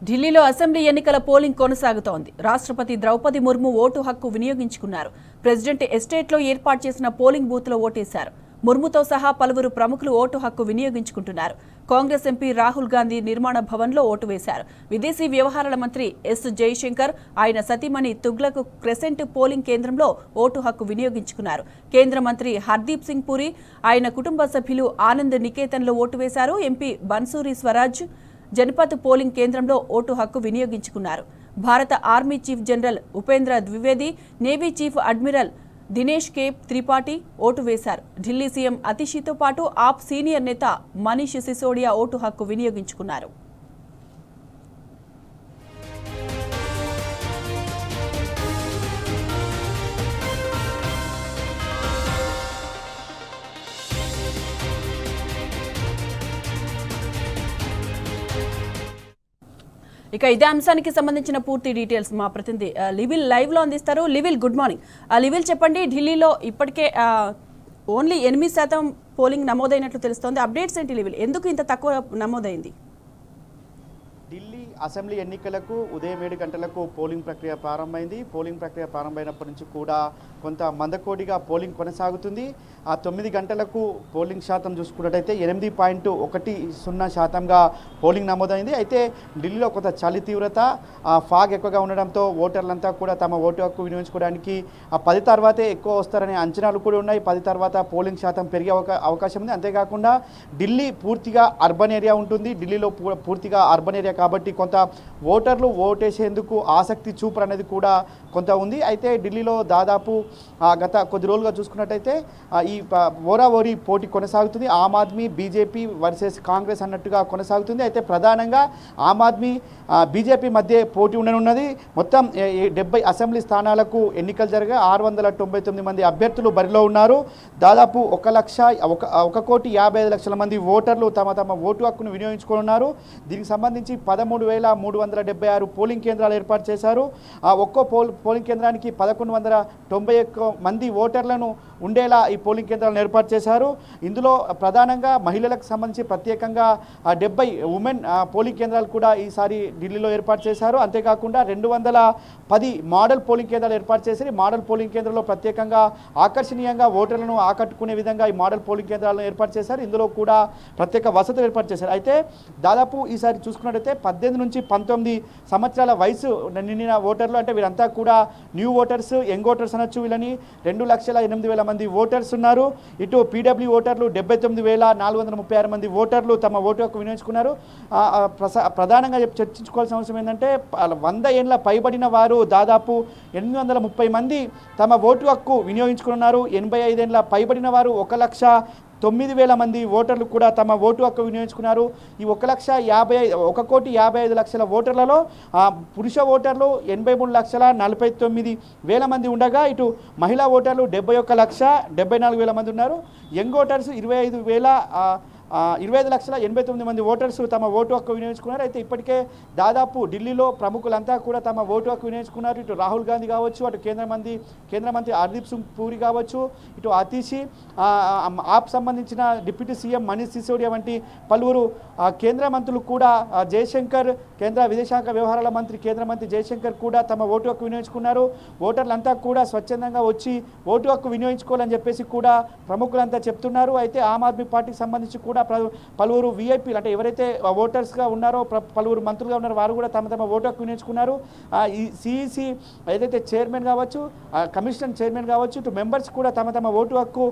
ఢిల్లీలో అసెంబ్లీ ఎన్నికల పోలింగ్ కొనసాగుతోంది. రాష్ట్రపతి ద్రౌపది ముర్ము ఓటు హక్కు వినియోగించుకున్నారు. ప్రెసిడెంట్ ఎస్టేట్లో ఏర్పాటు చేసిన పోలింగ్ బూత్లో ఓటేశారు. ముర్ముతో సహా పలువురు ప్రముఖులు ఓటు హక్కు వినియోగించుకుంటున్నారు. కాంగ్రెస్ ఎంపీ రాహుల్ గాంధీ నిర్మాణ భవన్లో ఓటు వేశారు. విదేశీ వ్యవహారాల మంత్రి ఎస్ జైశంకర్ ఆయన సతీమణి తుగ్లక్ క్రెసెంట్ పోలింగ్ కేంద్రంలో ఓటు హక్కు వినియోగించుకున్నారు. కేంద్ర మంత్రి హర్దీప్ సింగ్ పురి ఆయన కుటుంబ సభ్యులు ఆనంద్ నికేతన్లో ఓటు వేశారు. ఎంపీ బన్సూరి స్వరాజ్ జనపథ్ పోలింగ్ కేంద్రంలో ఓటు హక్కు వినియోగించుకున్నారు. భారత army chief general Upendra Dwivedi, navy chief admiral Dinesh K Tripathi vote వేశారు. ఢిల్లీ సీఎం అతిషితో పాటు ఆప్ సీనియర్ నేత మనీష్ సిసోడియా ఓటు హక్కు వినియోగించుకున్నారు. ఇక ఇదే అంశానికి సంబంధించిన పూర్తి డీటెయిల్స్ మా ప్రతినిధి లివిల్ లైవ్ లో అందిస్తారు. లివిల్, గుడ్ మార్నింగ్. లివిల్ చెప్పండి, ఢిల్లీలో ఇప్పటికే ఓన్లీ 8% పోలింగ్ నమోదైనట్లు తెలుస్తోంది. అప్డేట్స్ ఏంటి లివిల్? ఎందుకు ఇంత తక్కువ నమోదైంది? ఢిల్లీ అసెంబ్లీ ఎన్నికలకు ఉదయం 7 గంటలకు పోలింగ్ ప్రక్రియ ప్రారంభమైంది. పోలింగ్ ప్రక్రియ ప్రారంభమైనప్పటి నుంచి కూడా కొంత మందకోడిగా పోలింగ్ కొనసాగుతుంది. ఆ 9 గంటలకు పోలింగ్ శాతం చూసుకున్నట్టయితే 8.10% పోలింగ్ నమోదైంది. అయితే ఢిల్లీలో కొంత చలి తీవ్రత, ఫాగ్ ఎక్కువగా ఉండడంతో ఓటర్లంతా కూడా తమ ఓటు హక్కు వినియోగించుకోవడానికి 10 తర్వాతే ఎక్కువ వస్తారనే అంచనాలు కూడా ఉన్నాయి. 10 తర్వాత పోలింగ్ శాతం పెరిగే అవకాశం ఉంది. అంతేకాకుండా ఢిల్లీ పూర్తిగా అర్బన్ ఏరియా ఉంటుంది. ఢిల్లీలో పూర్తిగా అర్బన్ ఏరియా కాబట్టి కొంత ఓటర్లు ఓటేసేందుకు ఆసక్తి చూపరు అనేది కూడా కొంత ఉంది. అయితే ఢిల్లీలో దాదాపు గత కొద్ది రోజులుగా చూసుకున్నట్టయితే ఈ ఓరాఓరి పోటీ కొనసాగుతుంది. ఆమ్ ఆద్మీ బీజేపీ వర్సెస్ కాంగ్రెస్ అన్నట్టుగా కొనసాగుతుంది. అయితే ప్రధానంగా ఆమ్ ఆద్మీ బీజేపీ మధ్య పోటీ ఉండనున్నది. మొత్తం 70 అసెంబ్లీ స్థానాలకు ఎన్నికలు జరగా 699 మంది అభ్యర్థులు బరిలో ఉన్నారు. దాదాపు 1,50,00,000 మంది ఓటర్లు తమ ఓటు హక్కును వినియోగించుకోనున్నారు. దీనికి సంబంధించి 13,376 పోలింగ్ కేంద్రాలు ఏర్పాటు చేశారు. ఒక్కో పోలింగ్ కేంద్రానికి 1,191 మంది ఓటర్లను ఉండేలా ఈ పోలింగ్ కేంద్రాలను ఏర్పాటు చేశారు. ఇందులో ప్రధానంగా మహిళలకు సంబంధించి ప్రత్యేకంగా 70 ఉమెన్ పోలింగ్ కేంద్రాలు కూడా ఈసారి ఢిల్లీలో ఏర్పాటు చేశారు. అంతేకాకుండా 210 మోడల్ పోలింగ్ కేంద్రాలు ఏర్పాటు చేసి మోడల్ పోలింగ్ కేంద్రంలో ప్రత్యేకంగా ఆకర్షణీయంగా ఓటర్లను ఆకట్టుకునే విధంగా ఈ మోడల్ పోలింగ్ కేంద్రాలను ఏర్పాటు చేశారు. ఇందులో కూడా ప్రత్యేక వసతులు ఏర్పాటు చేశారు. అయితే దాదాపు ఈసారి చూసుకున్నట్టయితే 18 నుంచి 19 సంవత్సరాల వయసు నిండిన ఓటర్లు, అంటే వీరంతా కూడా న్యూ ఓటర్స్, యంగ్ ఓటర్స్ అనొచ్చు. వీళ్ళని 2,08,000 మంది ఓటర్స్ ఉన్నారు. ఇటు పీడబ్ల్యూ ఓటర్లు 79,436 మంది ఓటర్లు తమ ఓటు హక్కు వినియోగించుకున్నారు. ప్రధానంగా చర్చించుకోవాల్సిన అవసరం ఏంటంటే 100 ఏళ్ళ పైబడిన వారు దాదాపు 830 మంది తమ ఓటు హక్కు వినియోగించుకున్నారు. 85 ఏళ్ళ పైబడిన వారు 1,09,000 మంది ఓటర్లు కూడా తమ ఓటు హక్కు వినియోగించుకున్నారు. ఈ 1,55,00,000 ఓటర్లలో పురుష ఓటర్లు 83,49,000 మంది ఉండగా ఇటు మహిళా ఓటర్లు 71,74,000 మంది ఉన్నారు. యంగ్ ఓటర్స్ 25,89,000 మంది ఓటర్స్ తమ ఓటు హక్కు వినియోగించుకున్నారు. అయితే ఇప్పటికే దాదాపు ఢిల్లీలో ప్రముఖులంతా కూడా తమ ఓటు హక్కు వినియోగించుకున్నారు. ఇటు రాహుల్ గాంధీ కావచ్చు, అటు కేంద్ర మంత్రి హర్దీప్ సింగ్ పూరి కావచ్చు, ఇటు అతిషి, ఆప్ సంబంధించిన డిప్యూటీ సీఎం మనీష్ సిసోడియా వంటి పలువురు కేంద్ర మంత్రులు కూడా, జయశంకర్ కేంద్ర విదేశాంగ వ్యవహారాల మంత్రి కేంద్ర మంత్రి జయశంకర్ కూడా తమ ఓటు హక్కు వినియోగించుకున్నారు. ఓటర్లంతా కూడా స్వచ్ఛందంగా వచ్చి ఓటు హక్కు వినియోగించుకోవాలని చెప్పేసి కూడా ప్రముఖులంతా చెప్తున్నారు. అయితే ఆమ్ ఆద్మీ పార్టీకి సంబంధించి కూడా పలువురు వీఐపీలు, అంటే ఎవరైతే ఓటర్స్గా ఉన్నారో పలువురు మంత్రులుగా ఉన్నారో వారు కూడా తమ ఓటు హక్కు వినియోగించుకున్నారు. ఈ సిఈసి ఏదైతే చైర్మన్ కావచ్చు, కమిషన్ చైర్మన్ కావచ్చు, ఇటు మెంబర్స్ కూడా తమ ఓటు హక్కు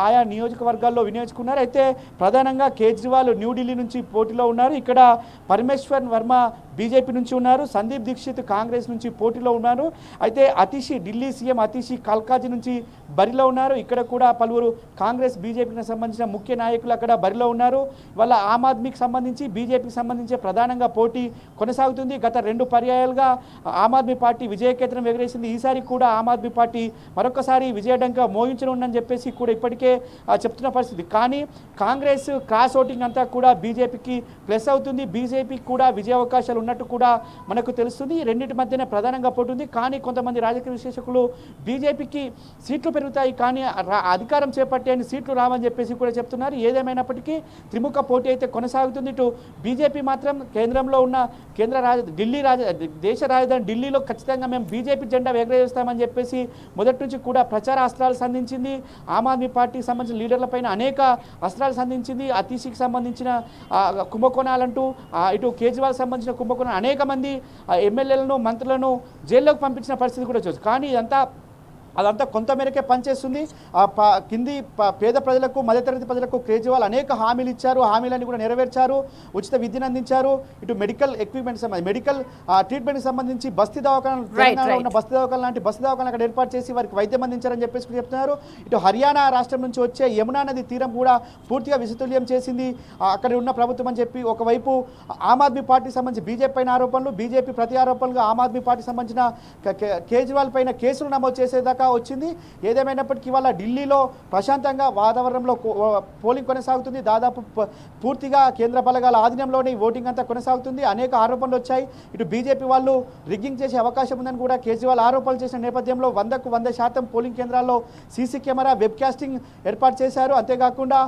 ఆయా నియోజకవర్గాల్లో వినియోగించుకున్నారు. అయితే ప్రధానంగా కేజ్రీవాల్ న్యూఢిల్లీ నుంచి పోటీలో ఉన్నారు. ఇక్కడ పరమేశ్వర్ వర్మ బీజేపీ నుంచి ఉన్నారు. సందీప్ దీక్షిత్ కాంగ్రెస్ నుంచి పోటీలో ఉన్నారు. అయితే అతిషి, ఢిల్లీ సీఎం అతిషి కల్కాజీ నుంచి బరిలో ఉన్నారు. ఇక్కడ కూడా పలువురు కాంగ్రెస్ బీజేపీకి సంబంధించిన ముఖ్య నాయకులు అక్కడ బరిలో ఉన్నారు. వాళ్ళ ఆమ్ ఆద్మీకి సంబంధించి బీజేపీకి సంబంధించి ప్రధానంగా పోటీ కొనసాగుతుంది. గత 2 పర్యాయాలుగా ఆమ్ ఆద్మీ పార్టీ విజయకేతనం ఎగరేసింది. ఈసారి కూడా ఆమ్ ఆద్మీ పార్టీ మరొకసారి విజయడంక మోయించనుందని చెప్పేసి కూడా ఇప్పటికే చెప్తున్న పరిస్థితి. కానీ కాంగ్రెస్ క్రాస్ ఓటింగ్ అంతా కూడా బీజేపీకి ప్లస్ అవుతుంది. బీజేపీకి కూడా విజయ అవకాశాలు ఉన్నట్టు కూడా మనకు తెలుస్తుంది. ఈ రెండింటి మధ్యనే ప్రధానంగా పోతుంది. కానీ కొంతమంది రాజకీయ విశ్లేషకులు బీజేపీకి సీట్లు పెరుగుతాయి కానీ అధికారం చేపట్టే సీట్లు రావని చెప్పేసి కూడా చెప్తున్నారు. ఏదేమైనప్పటికీ ఏమైనప్పటికీ త్రిముఖ పోటీ అయితే కొనసాగుతుంది. ఇటు బీజేపీ మాత్రం కేంద్రంలో ఉన్న దేశ రాజధాని ఢిల్లీలో ఖచ్చితంగా మేము బీజేపీ జెండా ఎగరేస్తామని చెప్పేసి మొదటి నుంచి కూడా ప్రచార అస్త్రాలు సంధించింది. ఆమ్ ఆద్మీ పార్టీకి సంబంధించిన లీడర్లపైన అనేక అస్త్రాలు సంధించింది. అతీషికి సంబంధించిన కుంభకోణాలంటూ ఇటు కేజ్రీవాల్ సంబంధించిన కుంభకోణాలు అనేక మంది ఎమ్మెల్యేలను మంత్రులను జైల్లోకి పంపించిన పరిస్థితి కూడా చూసి, కానీ అదంతా కొంతమేరకే పనిచేస్తుంది. కింది పేద ప్రజలకు మధ్యతరగతి ప్రజలకు కేజ్రీవాల్ అనేక హామీలు ఇచ్చారు. హామీలన్నీ కూడా నెరవేర్చారు. ఉచిత విద్యను అందించారు. ఇటు మెడికల్ ఎక్విప్మెంట్స్ మెడికల్ ట్రీట్మెంట్కి సంబంధించి బస్తీ దవాఖానాలు తెలంగాణలో ఉన్న బస్తీ దవాఖాన లాంటి బస్తీ దవాఖానాలు అక్కడ ఏర్పాటు చేసి వారికి వైద్యం అందించారని చెప్పేసి చెప్తున్నారు. ఇటు హర్యానా రాష్ట్రం నుంచి వచ్చే యమునా నది తీరం కూడా పూర్తిగా విస్తృల్యం చేసింది అక్కడ ఉన్న ప్రభుత్వం అని చెప్పి ఒకవైపు ఆమ్ ఆద్మీ పార్టీకి సంబంధించి బీజేపీ పైన ఆరోపణలు, బీజేపీ ప్రతి ఆరోపణలుగా ఆమ్ ఆద్మీ పార్టీకి సంబంధించిన కేజ్రీవాల్ పైన కేసులు నమోదు చేసేదాకా వచ్చింది. ఏదేమైనప్పటికీ ఇవాళ ఢిల్లీలో ప్రశాంతంగా వాతావరణంలో పోలింగ్ కొనసాగుతుంది. దాదాపు పూర్తిగా కేంద్ర బలగాల ఆధీనంలోనే ఓటింగ్ అంతా కొనసాగుతుంది. అనేక ఆరోపణలు వచ్చాయి. ఇటు బీజేపీ వాళ్ళు రిగ్గింగ్ చేసే అవకాశం ఉందని కూడా కేజ్రీవాల్ ఆరోపణలు చేసిన నేపథ్యంలో 100% పోలింగ్ కేంద్రాల్లో సీసీ కెమెరా వెబ్ కాస్టింగ్ ఏర్పాటు చేశారు. అంతేకాకుండా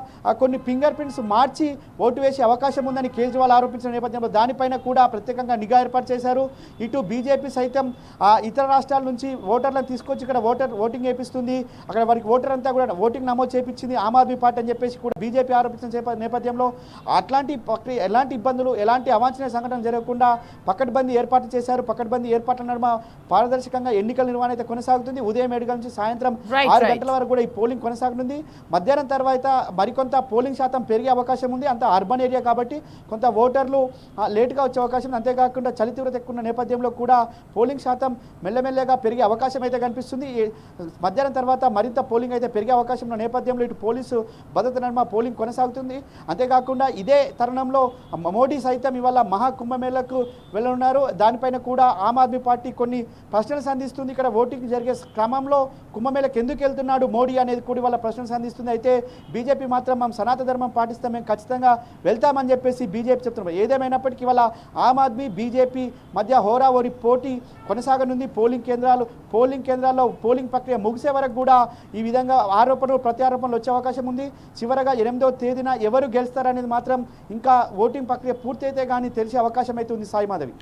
కొన్ని ఫింగర్ ప్రింట్స్ మార్చి ఓటు వేసే అవకాశం ఉందని కేజ్రీవాల్ ఆరోపించిన నేపథ్యంలో దానిపైన కూడా ప్రత్యేకంగా నిఘా ఏర్పాటు చేశారు. ఇటు బీజేపీ సైతం ఇతర రాష్ట్రాల నుంచి ఓటర్లను తీసుకొచ్చి ఇక్కడ ఓటింగ్ వేపిస్తుంది. అక్కడ వారికి ఓటర్ అంతా కూడా ఓటింగ్ నమోదు చేపించింది ఆమ్ ఆద్మీ పార్టీ అని చెప్పేసి కూడా బీజేపీ ఆరోపించిన నేపథ్యంలో అట్లాంటి ప్రక్రియ ఎలాంటి ఇబ్బందులు ఎలాంటి అవాంఛనీయ సంఘటన జరగకుండా పకడ్బందీ ఏర్పాటు చేశారు. పకడ్బందీ ఏర్పాట్ల నడుమ పారదర్శకంగా ఎన్నికల నిర్వహణ అయితే కొనసాగుతుంది. ఉదయం 7 గంటల నుంచి సాయంత్రం 6 గంటల వరకు కూడా ఈ పోలింగ్ కొనసాగనుంది. మధ్యాహ్నం తర్వాత మరికొంత పోలింగ్ శాతం పెరిగే అవకాశం ఉంది. అంత అర్బన్ ఏరియా కాబట్టి కొంత ఓటర్లు లేటుగా వచ్చే అవకాశం ఉంది. అంతేకాకుండా చలి తీవ్రత ఎక్కువ ఉన్న నేపథ్యంలో కూడా పోలింగ్ శాతం మెల్లమెల్లగా పెరిగే అవకాశం అయితే కనిపిస్తుంది. మధ్యాహ్నం తర్వాత మరింత పోలింగ్ అయితే పెరిగే అవకాశం ఉన్న నేపథ్యంలో ఇటు పోలీసు భద్రత నడుమ పోలింగ్ కొనసాగుతుంది. అంతేకాకుండా ఇదే తరుణంలో మోడీ సైతం ఇవాళ మహాకుంభమేళకు వెళ్ళనున్నారు. దానిపైన కూడా ఆమ్ ఆద్మీ పార్టీ కొన్ని ప్రశ్నలు సంధిస్తుంది. ఇక్కడ ఓటింగ్ జరిగే క్రమంలో కుంభమేళకు ఎందుకు వెళ్తున్నాడు మోడీ అనేది కూడా ఇవాళ ప్రశ్నలు సంధిస్తుంది. అయితే బీజేపీ మాత్రం మేము సనాతన ధర్మం పాటిస్తాం, మేము ఖచ్చితంగా వెళ్తామని చెప్పేసి బీజేపీ చెప్తున్నారు. ఏదేమైనప్పటికీ ఇవాళ ఆమ్ ఆద్మీ బీజేపీ మధ్య హోరాహోరీ పోటీ కొనసాగనుంది. పోలింగ్ కేంద్రాల్లో పోలింగ్ ప్రక్రియ ముగిసే వరకు కూడా ఈ విధంగా ఆరోపణలు ప్రత్యారోపణలు వచ్చే అవకాశం ఉంది. చివరగా 8వ తేదీన ఎవరు గెలుస్తారనేది మాత్రం ఇంకా ఓటింగ్ ప్రక్రియ పూర్తి అయితే కానీ తెలిసే అవకాశం అయితే ఉంది. సాయి మాధవి.